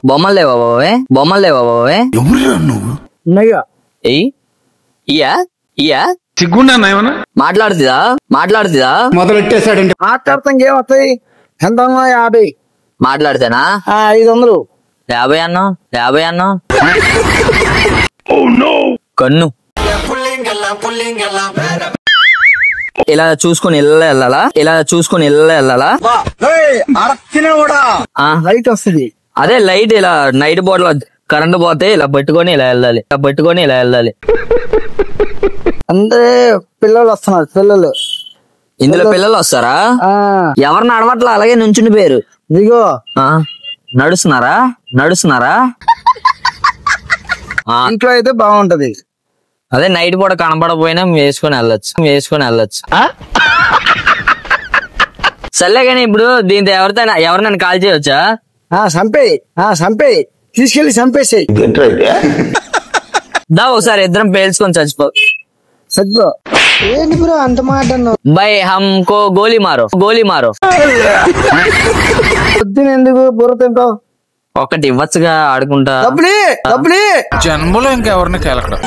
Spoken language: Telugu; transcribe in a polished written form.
బొమ్మలు లేవా బాబే? బొమ్మలు లేవా బాబే? ఇయ్యా ఇయ్యా సిగ్గుండా మాట్లాడుతుందా? మాట్లాడుతుందా? మొదలెట్టేశాడంటే మాట్లాడతాం ఏమవుతాయి? ఎంత 50 మాట్లాడితేనా 500 50 అన్నా 50 అన్నా కన్ను ఇలా చూసుకుని వెళ్ళాలా? ఇలా చూసుకుని వెళ్ళాలా? లైట్ వస్తుంది. అదే లైట్ ఇలా నైట్ బోర్డ్ లో కరెంట్ పోతే ఇలా పెట్టుకొని ఇలా వెళ్ళాలి. ఇలా పెట్టుకొని ఇలా వెళ్ళాలి. అంటే పిల్లలు వస్తున్నారు. పిల్లలు ఇందులో పిల్లలు వస్తారా? ఎవరిని అడవట్లా, అలాగే నుంచుని పేరు. ఇదిగో నడుస్తున్నారా? నడుస్తున్నారా? ఇంట్లో అయితే బాగుంటది. అదే నైట్ పూట కనపడపోయినా వేసుకొని వెళ్ళొచ్చు. సర్లే కానీ ఇప్పుడు దీంతో ఎవరినైనా కాల్ చేయవచ్చా? చంపేయి తీసుకెళ్లి చంపేసేయి. దా ఒకసారి ఇద్దరం పేల్చుకొని చచ్చిపో. ఏంటి బ్రో అంత మాట అన్నావు? బై హమ్కో గోలీ మారో. పొద్దున ఎందుకు బుర్ర తింటావు? ఒకటి ఇవ్వచ్చుగా ఆడుకుంటా. జన్మలో ఇంకెవరిని కేలకడం.